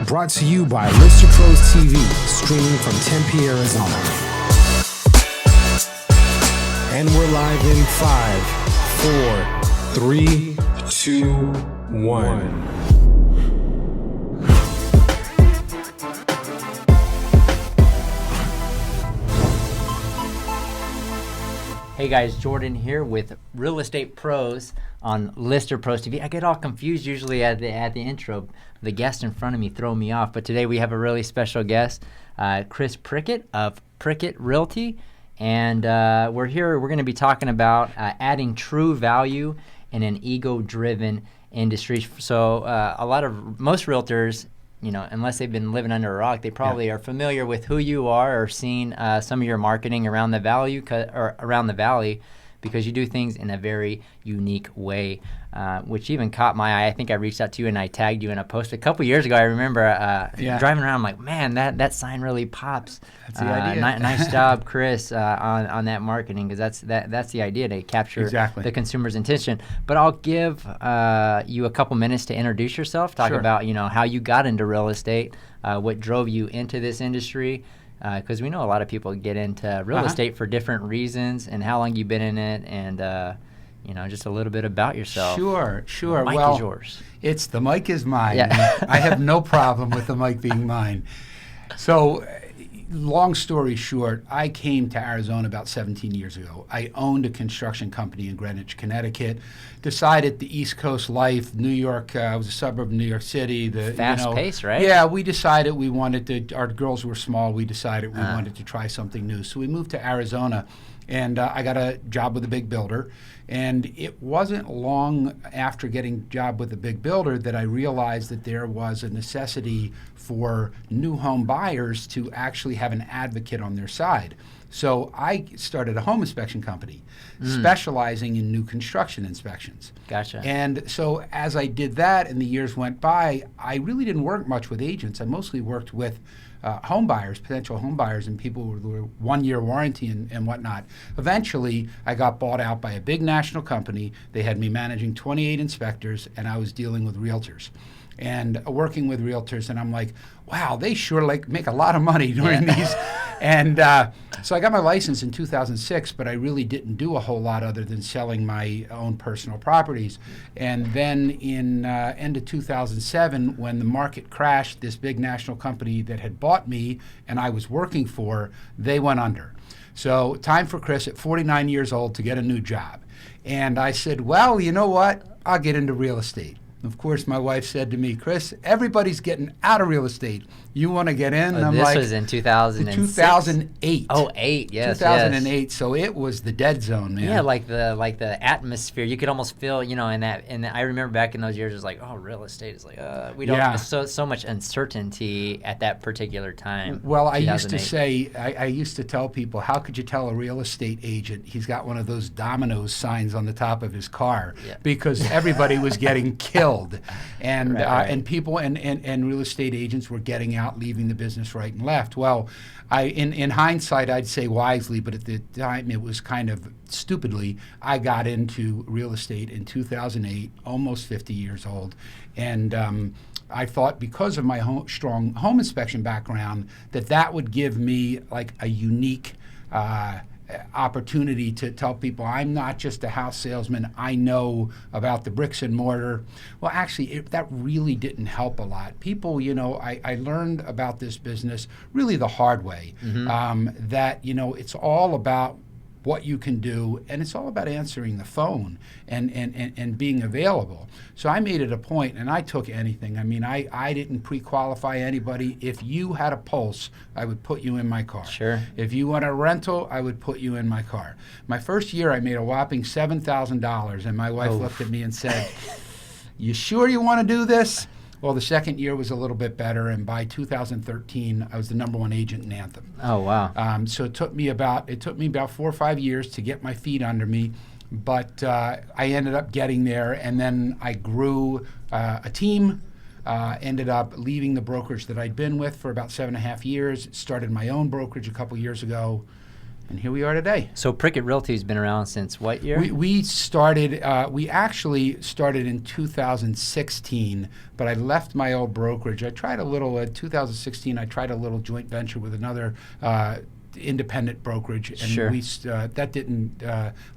Brought to you by Lister Pros TV, streaming from Tempe, Arizona. And we're live in 5, 4, 3, 2, 1. Hey guys, Jordan here with Real Estate Pros on Lister Pros TV. I get all confused usually at the intro. The guests in front of me throw me off, but today we have a really special guest, Chris Prickett of Prickett Realty, and we're going to be talking about adding true value in an ego-driven industry. So most realtors, you know, unless they've been living under a rock, they probably are familiar with who you are or seen some of your marketing around the valley because you do things in a very unique way, which even caught my eye. I think I reached out to you and I tagged you in a post a couple years ago. I remember driving around, I'm like, man, that sign really pops. That's the idea. Nice job, Chris, on that marketing, because that's the idea, to capture the consumer's attention. But I'll give you a couple minutes to introduce yourself, talk about how you got into real estate, what drove you into this industry. Because we know a lot of people get into real estate for different reasons, and how long you've been in it, and just a little bit about yourself. Sure. The mic is yours. The mic is mine. Yeah. I have no problem with the mic being mine. So, long story short, I came to Arizona about 17 years ago. I owned a construction company in Greenwich, Connecticut. Decided the East Coast life, New York was a suburb of New York City. Fast pace, right? Yeah, we decided we wanted to, our girls were small, we decided we wanted to try something new. So we moved to Arizona, and I got a job with a big builder. And it wasn't long after getting a job with a big builder that I realized that there was a necessity for new home buyers to actually have an advocate on their side. So I started a home inspection company specializing in new construction inspections. Gotcha. And so as I did that and the years went by, I really didn't work much with agents. I mostly worked with home buyers, potential home buyers, and people with 1-year warranty and whatnot. Eventually, I got bought out by a big national company. They had me managing 28 inspectors, and I was dealing with realtors and working with realtors. And I'm like, wow, they sure make a lot of money doing these. And so I got my license in 2006, but I really didn't do a whole lot other than selling my own personal properties. And then in end of 2007, when the market crashed, this big national company that had bought me and I was working for, they went under. So time for Chris at 49 years old to get a new job. And I said, well, you know what? I'll get into real estate. Of course, my wife said to me, Chris, everybody's getting out of real estate. You want to get in? And I'm this was in 2006? 2008. Oh, 8, yes. 2008. Yes. So it was the dead zone, man. Yeah, like the atmosphere. You could almost feel, in that. And I remember back in those years, it was like, oh, real estate is like, we don't. Yeah. So much uncertainty at that particular time. Well, I used to say, I used to tell people, how could you tell a real estate agent he's got one of those dominoes signs on the top of his car? Yeah. Because everybody was getting killed. And right. And people and real estate agents were getting out, leaving the business right and left. Well, in hindsight, I'd say wisely, but at the time it was kind of stupidly. I got into real estate in 2008, almost 50 years old, and I thought because of my strong home inspection background that would give me like a unique opportunity to tell people I'm not just a house salesman. I know about the bricks and mortar. Well, actually, that really didn't help a lot. People, I learned about this business really the hard way. That it's all about what you can do, and it's all about answering the phone and being available. So I made it a point, and I took anything. I mean, I didn't pre-qualify anybody. If you had a pulse, I would put you in my car. Sure. If you want a rental, I would put you in my car. My first year, I made a whopping $7,000, and my wife looked at me and said, you sure you want to do this? Well, the second year was a little bit better, and by 2013, I was the #1 agent in Anthem. Oh, wow. So it took me about 4 or 5 years to get my feet under me, but I ended up getting there, and then I grew a team, ended up leaving the brokerage that I'd been with for about 7.5 years, started my own brokerage a couple years ago, And here we are today. So Prickett Realty has been around since what year? We actually started in 2016, but I left my old brokerage. I tried a little, 2016, I tried a little joint venture with another independent brokerage, and Sure. that didn't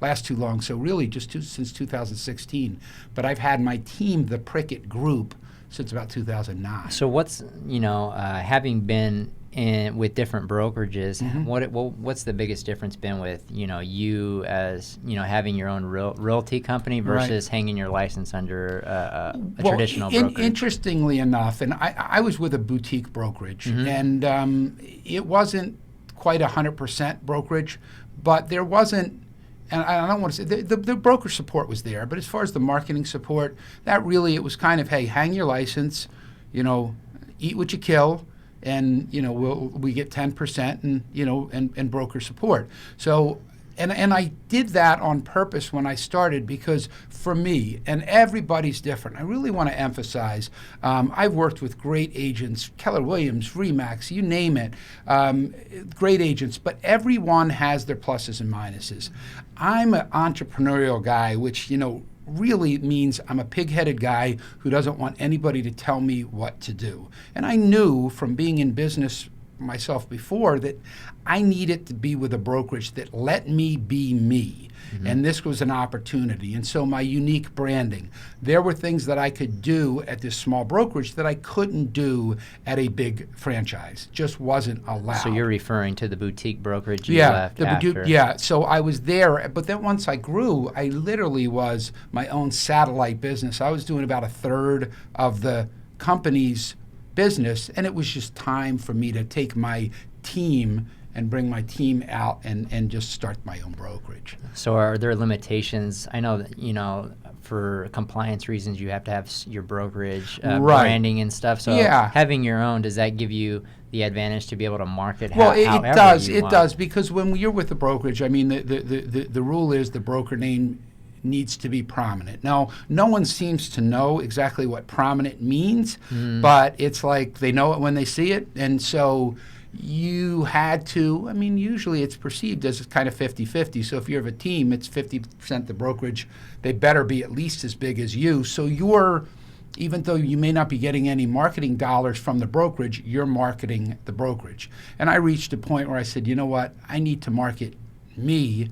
last too long. So really, since 2016. But I've had my team, the Prickett Group, since about 2009. So what's having been with different brokerages, what's the biggest difference been with you as having your own realty company versus hanging your license under a traditional brokerage? Interestingly enough, and I was with a boutique brokerage, and it wasn't quite 100% brokerage, but there wasn't, and I don't want to say, the broker support was there, but as far as the marketing support, it was kind of, hey, hang your license, eat what you kill, and we get 10% and broker support. So and I did that on purpose when I started, because for me, and everybody's different, I really want to emphasize, I've worked with great agents, Keller Williams, Remax, you name it, great agents, but everyone has their pluses and minuses. I'm an entrepreneurial guy, which really means I'm a pig-headed guy who doesn't want anybody to tell me what to do. And I knew from being in business myself before that I needed to be with a brokerage that let me be me. And this was an opportunity. And so my unique branding, there were things that I could do at this small brokerage that I couldn't do at a big franchise. Just wasn't allowed. So you're referring to the boutique brokerage you left after. Yeah, so I was there, but then once I grew, I literally was my own satellite business. I was doing about a third of the company's business, and it was just time for me to take my team and bring my team out and just start my own brokerage. So are there limitations? I know that, for compliance reasons, you have to have your brokerage branding and stuff. So having your own, does that give you the advantage to be able to market however you want? It does, because when you're with the brokerage, I mean, the rule is the broker name needs to be prominent. Now, no one seems to know exactly what prominent means, but it's like they know it when they see it. And so you had to, usually it's perceived as kind of 50-50. So if you have a team, it's 50% the brokerage. They better be at least as big as you. So even though you may not be getting any marketing dollars from the brokerage, you're marketing the brokerage. And I reached a point where I said, you know what, I need to market me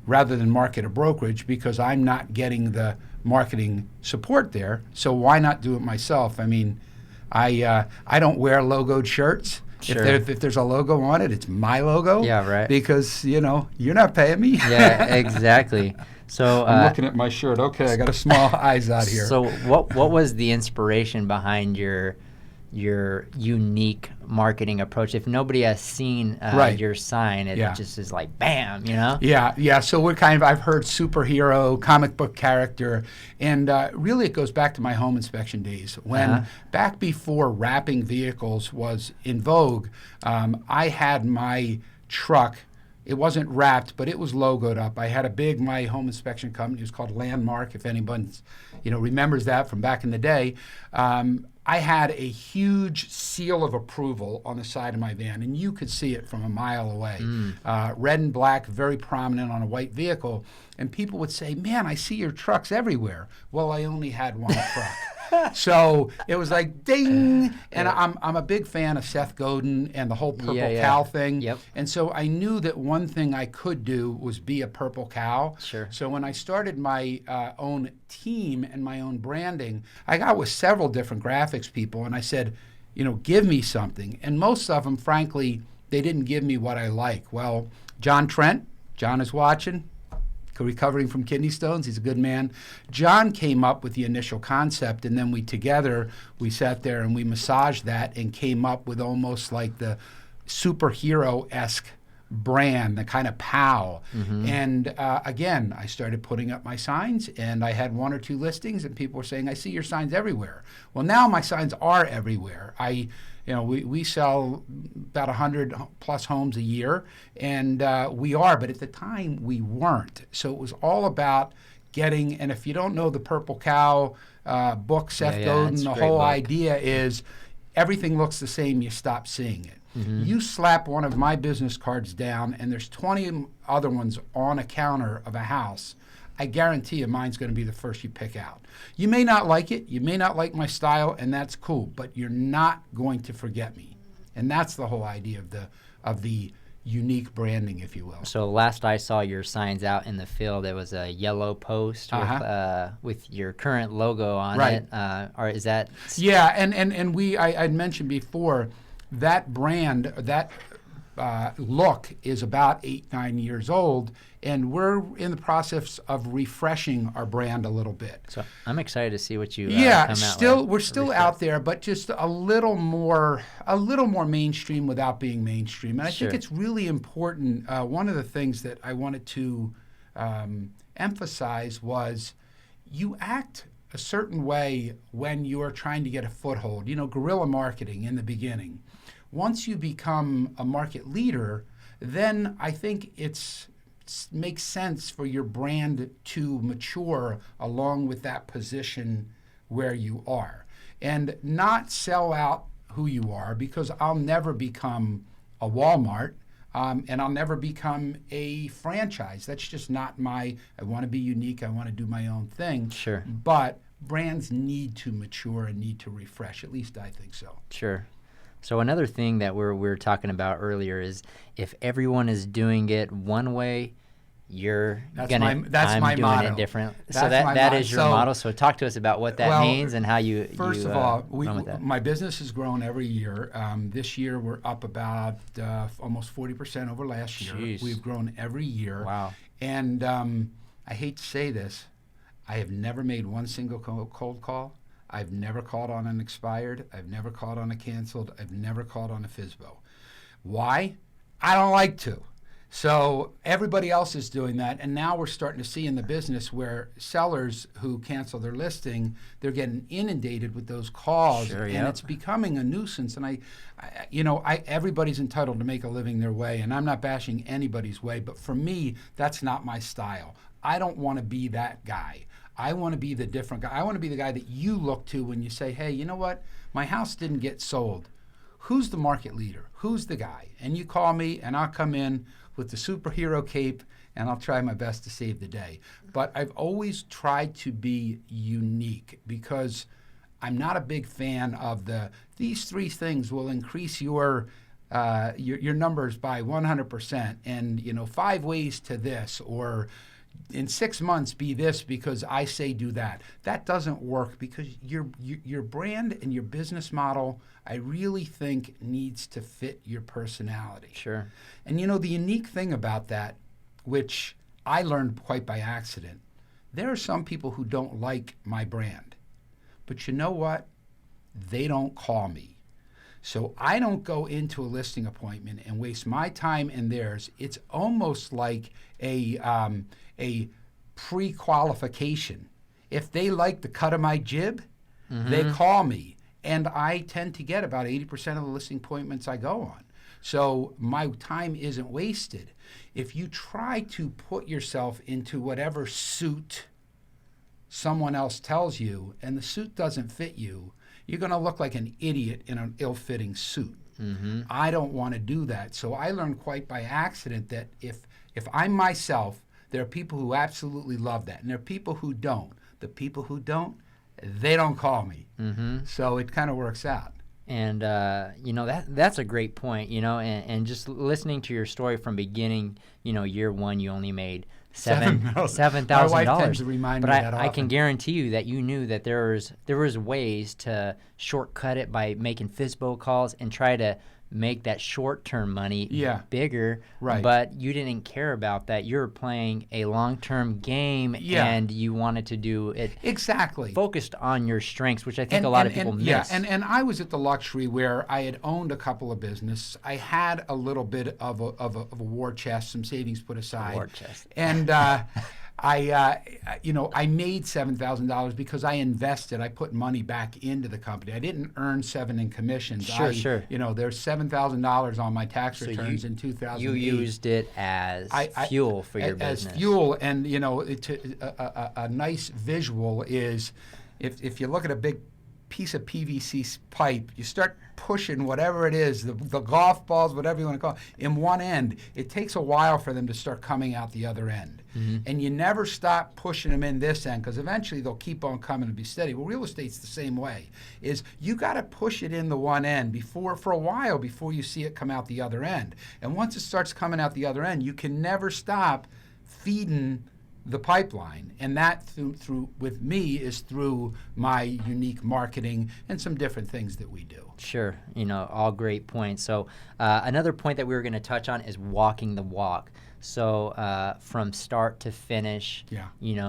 rather than market a brokerage, because I'm not getting the marketing support there. So why not do it myself? I don't wear logoed shirts. Sure. If there's a logo on it, it's my logo. Yeah, right. Because, you're not paying me. Yeah, exactly. So I'm looking at my shirt. Okay, I got a small eyes out here. So what was the inspiration behind your unique marketing approach? If nobody has seen your sign, it just is like bam, Yeah. So we're I've heard superhero, comic book character, and really it goes back to my home inspection days when back before wrapping vehicles was in vogue. I had my truck. It wasn't wrapped, but it was logoed up. I had my home inspection company was called Landmark, if anyone remembers that from back in the day. I had a huge seal of approval on the side of my van, and you could see it from a mile away. Red and black, very prominent on a white vehicle. And people would say, man, I see your trucks everywhere. Well, I only had one truck. So it was like, ding. And I'm a big fan of Seth Godin and the whole purple cow thing. Yep. And so I knew that one thing I could do was be a purple cow. Sure. So when I started my own team and my own branding, I got with several different graphics people, and I said, give me something. And most of them, frankly, they didn't give me what I like. Well, John Trent, John is watching, recovering from kidney stones. He's a good man. John came up with the initial concept, and then we sat there and we massaged that and came up with almost like the superhero-esque brand, the kind of POW. And again, I started putting up my signs, and I had one or two listings, and people were saying, I see your signs everywhere. Well, now my signs are everywhere. We sell about 100 plus homes a year, and but at the time we weren't. So it was all about getting, and if you don't know the Purple Cow book, Seth Godin, the whole idea is everything looks the same, you stop seeing it. You slap one of my business cards down, and there's 20 other ones on a counter of a house. I guarantee you mine's going to be the first you pick out. You may not like it, you may not like my style, and that's cool, but you're not going to forget me. And that's the whole idea of the unique branding, if you will. So last I saw your signs out in the field, it was a yellow post with your current logo on it. Or is that? Yeah, and I'd mentioned before that brand, that look is about 8-9 years old, and we're in the process of refreshing our brand a little bit. So I'm excited to see what you yeah, come out with. We're still out there, but just a little more mainstream without being mainstream. And I think it's really important. One of the things that I wanted to emphasize was you act a certain way when you're trying to get a foothold. You know, guerrilla marketing in the beginning. Once you become a market leader, then I think it makes sense for your brand to mature along with that position where you are, and not sell out who you are, because I'll never become a Walmart, and I'll never become a franchise. That's just not I want to be unique. I want to do my own thing. Sure. But brands need to mature and need to refresh. At least I think so. Sure. So another thing that we were talking about earlier is if everyone is doing it one way, I'm doing it different. So that is your model. So talk to us about what that means and how you First of all, my business has grown every year. This year we're up about almost 40% over last year. Jeez. We've grown every year. Wow. And I hate to say this, I have never made one single cold call. I've never called on an expired. I've never called on a canceled. I've never called on a FSBO. Why? I don't like to. So everybody else is doing that, and now we're starting to see in the business where sellers who cancel their listing, they're getting inundated with those calls, and it's becoming a nuisance. And everybody's entitled to make a living their way, and I'm not bashing anybody's way, but for me, that's not my style. I don't want to be that guy. I want to be the different guy. I want to be the guy that you look to when you say, hey, you know what? My house didn't get sold. Who's the market leader? Who's the guy? And you call me, and I'll come in with the superhero cape, and I'll try my best to save the day. But I've always tried to be unique, because I'm not a big fan of these 3 things will increase your numbers by 100%, and 5 ways to this, or in 6 months be this because I say do that. That doesn't work, because your brand and your business model, I really think, needs to fit your personality. Sure. And the unique thing about that, which I learned quite by accident, there are some people who don't like my brand. But you know what? They don't call me. So I don't go into a listing appointment and waste my time and theirs. It's almost like a pre-qualification. If they like the cut of my jib, they call me. And I tend to get about 80% of the listing appointments I go on. So my time isn't wasted. If you try to put yourself into whatever suit someone else tells you, and the suit doesn't fit you, you're going to look like an idiot in an ill-fitting suit. I don't want to do that. So I learned quite by accident that if I'm myself, there are people who absolutely love that, and there are people who don't. The people who don't, they don't call me. So it kind of works out. And that's a great point. And just listening to your story from beginning, year 1 you only made $7,000. My wife tends to remind me that I often. can guarantee you that you knew that there was ways to shortcut it by making FSBO calls and try to make that short-term money bigger. Right. But you didn't care about that. You were playing a long-term game, and you wanted to do it exactly focused on your strengths, which I think a lot of people miss. Yeah, and I was at the luxury where I had owned a couple of businesses. I had a little bit of a war chest, some savings put aside. War chest. And I made $7,000 because I invested. I put money back into the company. I didn't earn $7,000 in commissions. Sure. There's $7,000 on my tax returns in 2008. You used it as fuel for your business. As fuel, and a nice visual is if you look at a big piece of PVC pipe, you start pushing whatever it is, the golf balls, whatever you want to call it, in one end, it takes a while for them to start coming out the other end. And you never stop pushing them in this end, because eventually they'll keep on coming and be steady. Well, real estate's the same way. Is you got to push it in the one end for a while before you see it come out the other end. And once it starts coming out the other end, you can never stop feeding the pipeline, and that through with me is through my unique marketing and some different things that we do. Sure, all great points. So another point that we were going to touch on is walking the walk. So from start to finish, in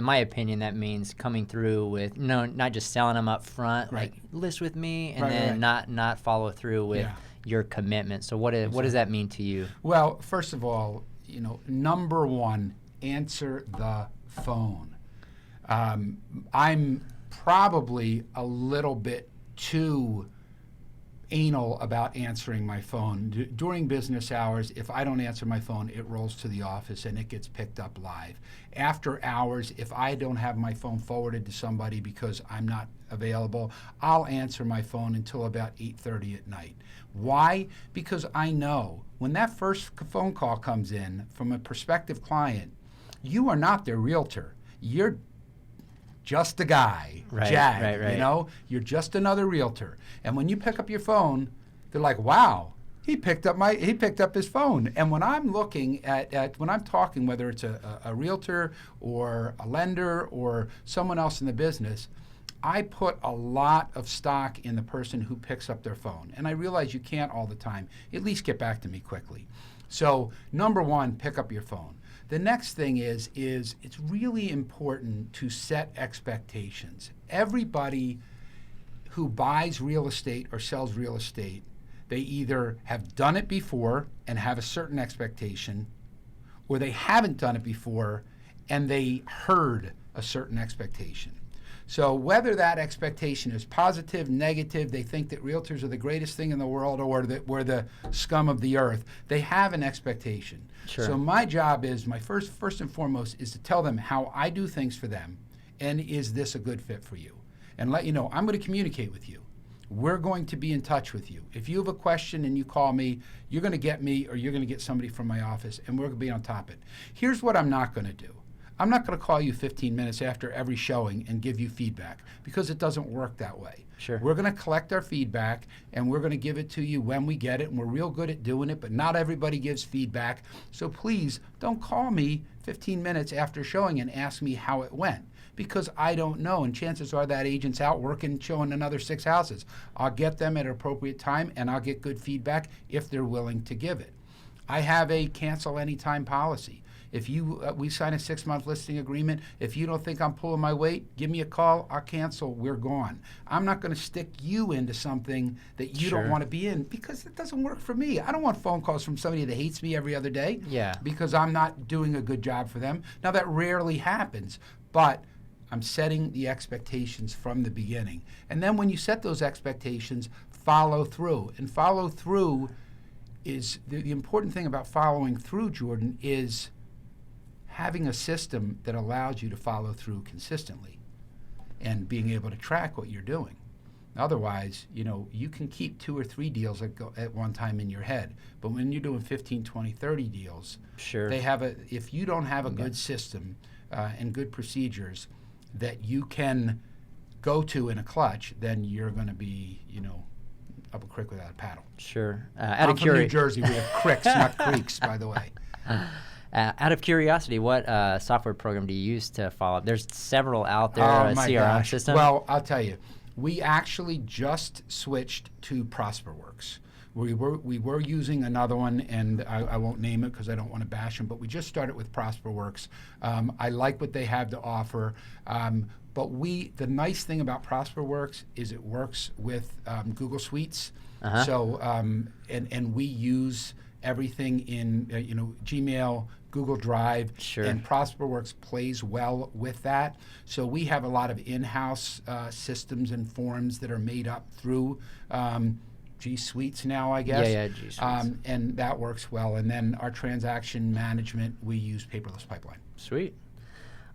my opinion, that means coming through with not just selling them up front, like list with me, and then not follow through with your commitment. So what does that mean to you? Well, first of all, number one, answer the phone. I'm probably a little bit too anal about answering my phone. During business hours, if I don't answer my phone, it rolls to the office and it gets picked up live. After hours, if I don't have my phone forwarded to somebody because I'm not available, I'll answer my phone until about 8:30 at night. Why? Because I know when that first phone call comes in from a prospective client, you are not their realtor. You're just a guy, Jag, you're just another realtor. And when you pick up your phone, they're like, wow, he picked up his phone. And when I'm looking when I'm talking, whether it's a realtor or a lender or someone else in the business, I put a lot of stock in the person who picks up their phone. And I realize you can't all the time. At least get back to me quickly. So number one, pick up your phone. The next thing is it's really important to set expectations. Everybody who buys real estate or sells real estate, they either have done it before and have a certain expectation, or they haven't done it before and they heard a certain expectation. So whether that expectation is positive, negative, they think that realtors are the greatest thing in the world or that we're the scum of the earth, they have an expectation. Sure. So my job is, my first and foremost, is to tell them how I do things for them, and is this a good fit for you? And let you know, I'm going to communicate with you. We're going to be in touch with you. If you have a question and you call me, you're going to get me or you're going to get somebody from my office, and we're going to be on top of it. Here's what I'm not going to do. I'm not going to call you 15 minutes after every showing and give you feedback, because it doesn't work that way. Sure. We're going to collect our feedback and we're going to give it to you when we get it, and we're real good at doing it, but not everybody gives feedback. So please don't call me 15 minutes after showing and ask me how it went, because I don't know, and chances are that agent's out working, showing another 6 houses. I'll get them at an appropriate time and I'll get good feedback if they're willing to give it. I have a cancel anytime policy. If we sign a 6-month listing agreement, if you don't think I'm pulling my weight, give me a call, I'll cancel, we're gone. I'm not going to stick you into something that you don't want to be in, because it doesn't work for me. I don't want phone calls from somebody that hates me every other day because I'm not doing a good job for them. Now, that rarely happens, but I'm setting the expectations from the beginning. And then when you set those expectations, follow through. And follow through is, the important thing about following through, Jordan, is having a system that allows you to follow through consistently and being able to track what you're doing. Otherwise, you can keep 2 or 3 deals at one time in your head, but when you're doing 15, 20, 30 deals, if you don't have a good system and good procedures that you can go to in a clutch, then you're going to be, up a creek without a paddle. Sure. I'm from New Jersey. We have cricks, not creeks, by the way. Out of curiosity, what software program do you use to follow up? There's several out there, CRM system. Well, I'll tell you, we actually just switched to ProsperWorks. We were using another one, and I won't name it because I don't want to bash them, but we just started with ProsperWorks. I like what they have to offer. But the nice thing about ProsperWorks is it works with Google Suites. So, and we use everything in Gmail, Google Drive, and ProsperWorks plays well with that. So we have a lot of in-house systems and forms that are made up through G Suites now, I guess. G Suites. And that works well. And then our transaction management, we use paperless pipeline. Sweet.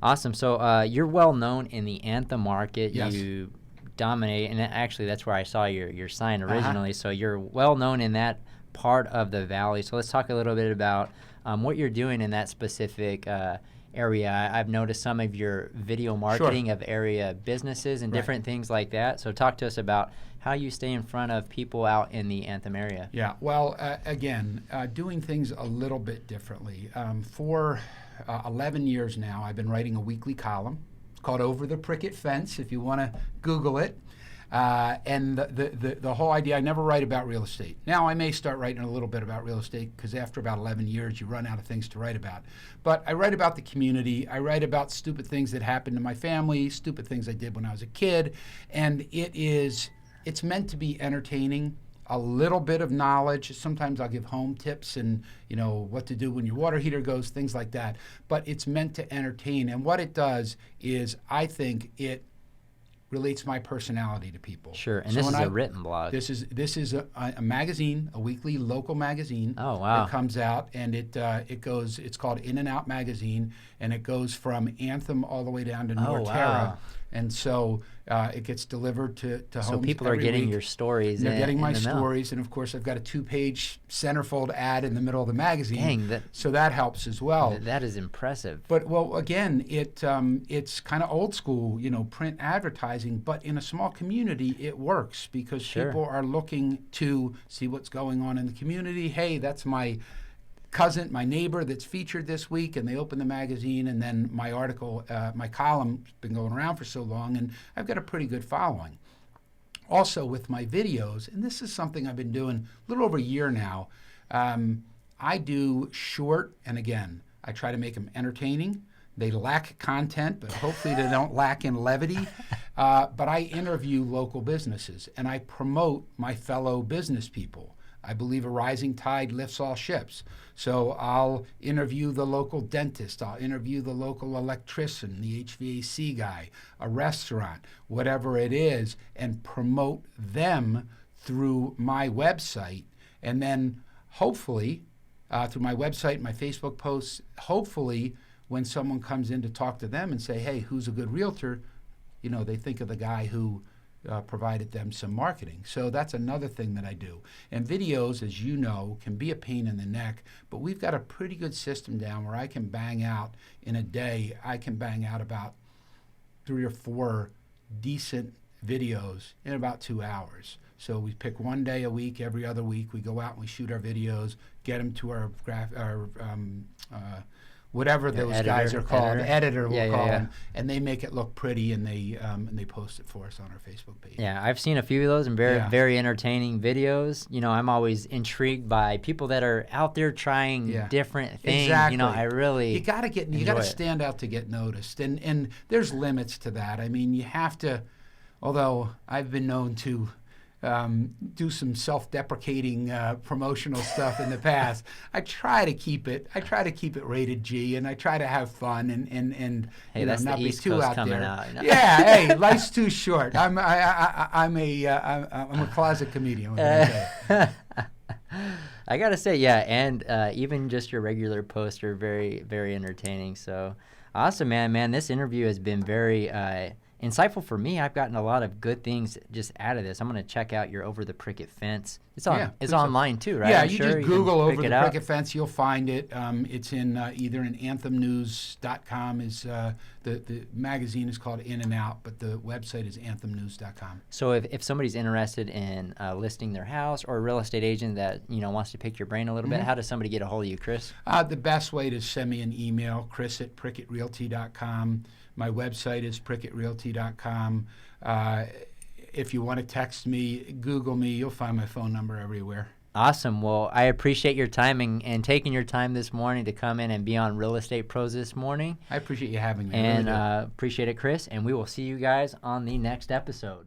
Awesome. So you're well known in the Anthem market. Yes. You dominate, and actually that's where I saw your sign originally. So you're well known in that part of the valley. So let's talk a little bit about what you're doing in that specific area. I've noticed some of your video marketing of area businesses and different things like that. So talk to us about how you stay in front of people out in the Anthem area. Yeah, well, again, doing things a little bit differently. For 11 years now, I've been writing a weekly column called Over the Prickett Fence, if you want to Google it. And the whole idea, I never write about real estate. Now, I may start writing a little bit about real estate because after about 11 years, you run out of things to write about. But I write about the community. I write about stupid things that happened to my family, stupid things I did when I was a kid. And it's meant to be entertaining, a little bit of knowledge. Sometimes I'll give home tips and, what to do when your water heater goes, things like that. But it's meant to entertain. And what it does is, I think it relates my personality to people. Sure, and so this is a written blog. This is a magazine, a weekly local magazine. Oh, wow. That comes out, and it's called In and Out Magazine, and it goes from Anthem all the way down to Norterra. Wow. And so it gets delivered to homes. So people are getting your stories. They're getting my in the mail. stories, and of course I've got a 2-page centerfold ad in the middle of the magazine. Dang, so that helps as well. That is impressive. But well, again, it's kind of old school, print advertising. But in a small community, it works because people are looking to see what's going on in the community. Hey, that's my cousin, my neighbor that's featured this week, and they open the magazine, and then my article, my column's been going around for so long, and I've got a pretty good following. Also with my videos, and this is something I've been doing a little over a year now, I do short, and again, I try to make them entertaining. They lack content, but hopefully they don't lack in levity. But I interview local businesses, and I promote my fellow business people. I believe a rising tide lifts all ships. So I'll interview the local dentist, I'll interview the local electrician, the HVAC guy, a restaurant, whatever it is, and promote them through my website. And then hopefully, through my website, my Facebook posts, hopefully when someone comes in to talk to them and say, hey, who's a good realtor, they think of the guy who provided them some marketing. So that's another thing that I do. And videos, as you know, can be a pain in the neck, but we've got a pretty good system down where I can bang out in a day, I can bang out about 3 or 4 decent videos in about 2 hours. So we pick one day a week, every other week, we go out and we shoot our videos, get them to our whatever those guys are called, editor we'll call them, and they make it look pretty, and they post it for us on our Facebook page. Yeah, I've seen a few of those and very entertaining videos. I'm always intrigued by people that are out there trying different things. Exactly. I really you got to stand out to get noticed, and there's limits to that. I mean, you have to. Although I've been known to do some self-deprecating promotional stuff in the past, I try to keep it rated G, and I try to have fun and not be too out there. Yeah, hey, life's too short. I'm a closet comedian. What can I say? I gotta say, and even just your regular posts are very, very entertaining. So awesome, man. This interview has been very insightful for me. I've gotten a lot of good things just out of this. I'm going to check out your Over the Prickett Fence. It's online too, right? Yeah, you just Google Over the Prickett Fence. You'll find it. It's in either in anthemnews.com. The magazine is called In and Out, but the website is anthemnews.com. So if somebody's interested in listing their house, or a real estate agent that wants to pick your brain a little bit, how does somebody get a hold of you, Chris? The best way to send me an email, chris@prickettrealty.com. My website is pricketrealty.com. If you want to text me, Google me. You'll find my phone number everywhere. Awesome. Well, I appreciate your time and taking your time this morning to come in and be on Real Estate Pros this morning. I appreciate you having me. And appreciate it, Chris. And we will see you guys on the next episode.